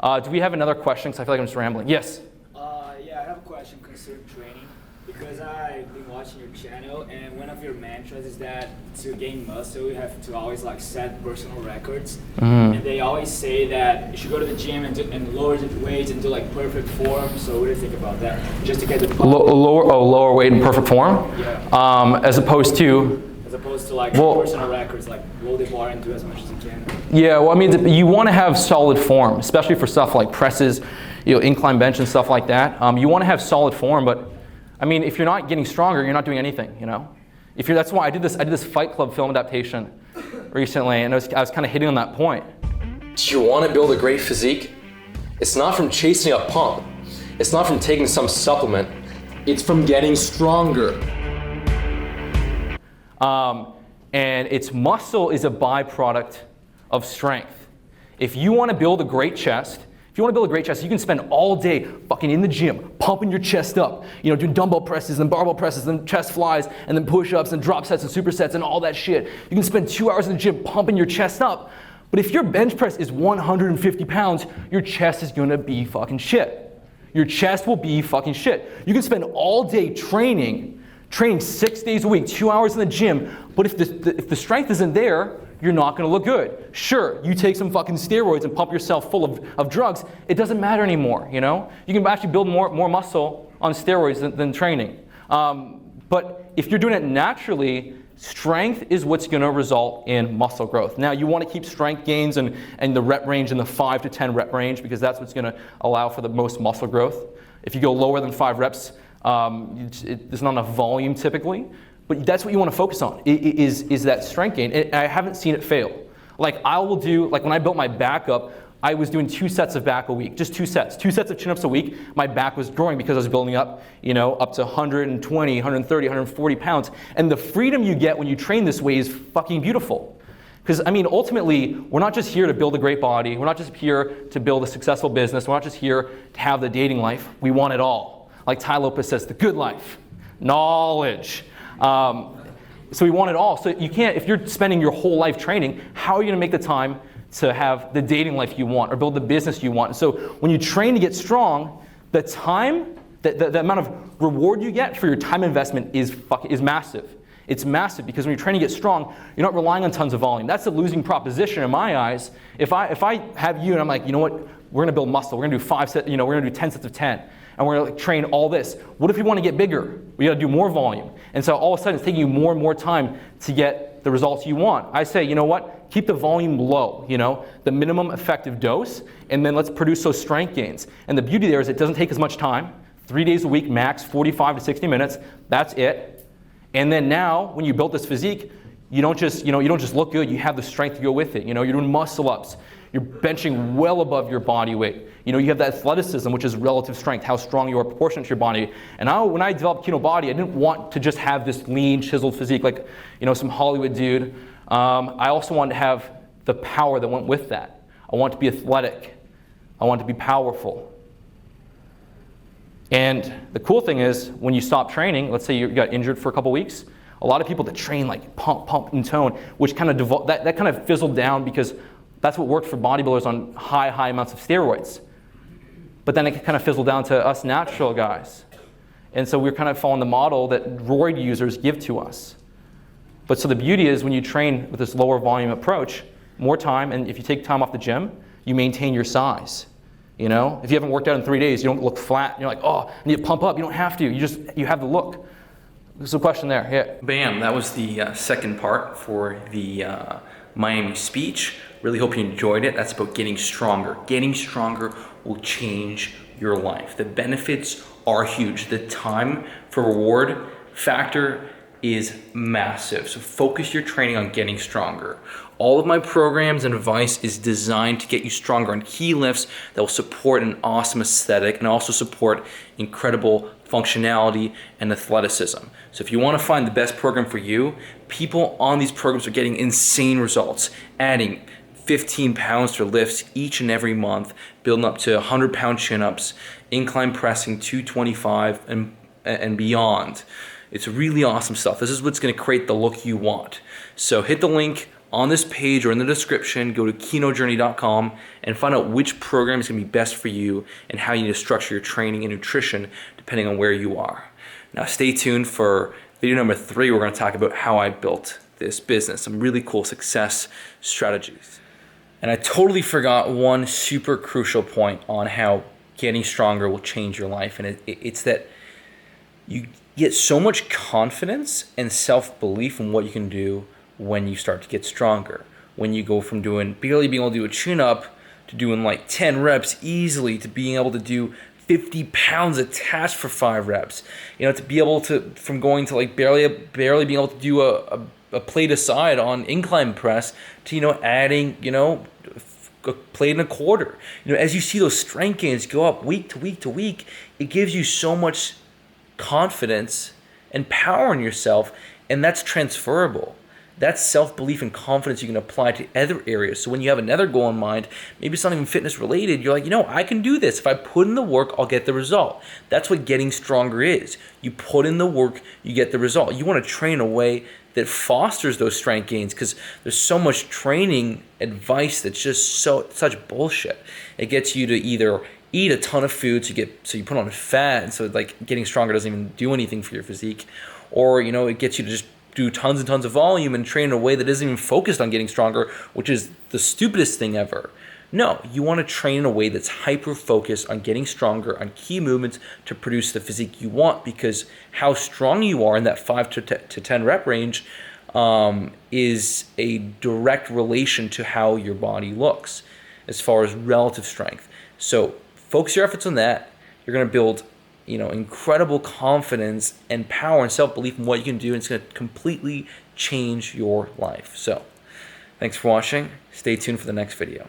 Do we have another question? Because I feel like I'm just rambling. Yes? Yeah, I have a question concerning training. Because I've been watching your channel, and one of your mantras is that to gain muscle, you have to always like set personal records. And they always say that you should go to the gym and lower the weights and do like perfect form. So what do you think about that? Just to get the lower weight in perfect form? Yeah. As opposed to like personal records, like load the bar and do as much as you can. Yeah, well, I mean, you want to have solid form, especially for stuff like presses, incline bench and stuff like that. You want to have solid form, but I mean, if you're not getting stronger, you're not doing anything, That's why I did this Fight Club film adaptation recently, and I was kind of hitting on that point. Do you want to build a great physique? It's not from chasing a pump. It's not from taking some supplement. It's from getting stronger. And muscle is a byproduct of strength. If you want to build a great chest, you can spend all day fucking in the gym, pumping your chest up, doing dumbbell presses and barbell presses and chest flies and then push-ups and drop sets and supersets and all that shit. You can spend 2 hours in the gym pumping your chest up, but if your bench press is 150 pounds, your chest is gonna be fucking shit. Your chest will be fucking shit. You can spend all day training 6 days a week, 2 hours in the gym, but if the strength isn't there, you're not gonna look good. Sure, you take some fucking steroids and pump yourself full of drugs, it doesn't matter anymore, You can actually build more muscle on steroids than training. But if you're doing it naturally, strength is what's gonna result in muscle growth. Now, you wanna keep strength gains and the rep range in the 5 to 10 rep range, because that's what's gonna allow for the most muscle growth. If you go lower than 5 reps, there's not enough volume typically. But that's what you want to focus on, is that strength gain. And I haven't seen it fail. Like when I built my back up, I was doing 2 sets of back a week, just 2 sets. 2 sets of chin-ups a week. My back was growing because I was building up, up to 120, 130, 140 pounds. And the freedom you get when you train this way is fucking beautiful. Because, I mean, ultimately, we're not just here to build a great body. We're not just here to build a successful business. We're not just here to have the dating life. We want it all. Like Tai Lopez says, the good life, knowledge. So we want it all. So you can't, if you're spending your whole life training, how are you gonna make the time to have the dating life you want or build the business you want? So when you train to get strong, the time, the amount of reward you get for your time investment is massive. It's massive because when you're training to get strong, you're not relying on tons of volume. That's a losing proposition in my eyes. If I have you and I'm like, you know what, we're gonna build muscle, we're gonna do 5 sets, we're gonna do 10 sets of 10. And we're gonna train all this. What if we wanna get bigger? We gotta do more volume. And so all of a sudden it's taking you more and more time to get the results you want. I say, you know what? Keep the volume low, the minimum effective dose, and then let's produce those strength gains. And the beauty there is it doesn't take as much time. 3 days a week, max, 45 to 60 minutes, that's it. And then now, when you build this physique, you don't just look good, you have the strength to go with it. You're doing muscle ups. You're benching well above your body weight. You have that athleticism, which is relative strength, how strong you are proportionate to your body. And when I developed Kinobody, I didn't want to just have this lean, chiseled physique like, some Hollywood dude. I also wanted to have the power that went with that. I want to be athletic. I want to be powerful. And the cool thing is, when you stop training, let's say you got injured for a couple weeks, a lot of people that train like pump and tone, which kind of that kind of fizzled down because that's what worked for bodybuilders on high amounts of steroids. But then it kind of fizzled down to us natural guys. And so we're kind of following the model that roid users give to us. But so the beauty is when you train with this lower volume approach, more time, and if you take time off the gym, you maintain your size. If you haven't worked out in 3 days, you don't look flat. You're like, oh, I need to pump up. You don't have to. You have the look. There's a question there. Yeah. Bam. That was the second part for the Miami speech. Really hope you enjoyed it. That's about getting stronger. Getting stronger will change your life. The benefits are huge. The time for reward factor is massive. So focus your training on getting stronger. All of my programs and advice is designed to get you stronger on key lifts that will support an awesome aesthetic and also support incredible functionality and athleticism. So if you want to find the best program for you, people on these programs are getting insane results, adding 15 pounds to lifts each and every month, building up to 100-pound chin-ups, incline pressing 225 and beyond. It's really awesome stuff. This is what's going to create the look you want. So hit the link on this page or in the description, go to kinojourney.com and find out which program is going to be best for you and how you need to structure your training and nutrition depending on where you are. Now stay tuned for video number 3. We're going to talk about how I built this business, some really cool success strategies. And I totally forgot one super crucial point on how getting stronger will change your life, and it's that you get so much confidence and self-belief in what you can do when you start to get stronger. When you go from barely being able to do a chin-up to doing like 10 reps easily, to being able to do 50 pounds attached for 5 reps, to be able to, from going to like barely being able to do a plate aside on incline press to, adding, a plate and a quarter. As you see those strength gains go up week to week to week, it gives you so much confidence and power in yourself, and that's transferable. That's self-belief and confidence you can apply to other areas. So when you have another goal in mind, maybe it's not even fitness related, you're like, I can do this. If I put in the work, I'll get the result. That's what getting stronger is. You put in the work, you get the result. You want to train a way that fosters those strength gains, because there's so much training advice that's just such bullshit. It gets you to either eat a ton of food so you put on fat, and so like getting stronger doesn't even do anything for your physique, or it gets you to just do tons and tons of volume and train in a way that isn't even focused on getting stronger, which is the stupidest thing ever. No, you want to train in a way that's hyper-focused on getting stronger on key movements to produce the physique you want, because how strong you are in that 5 to 10 rep range is a direct relation to how your body looks as far as relative strength. So focus your efforts on that. You're going to build incredible confidence and power and self-belief in what you can do, and it's going to completely change your life. So thanks for watching. Stay tuned for the next video.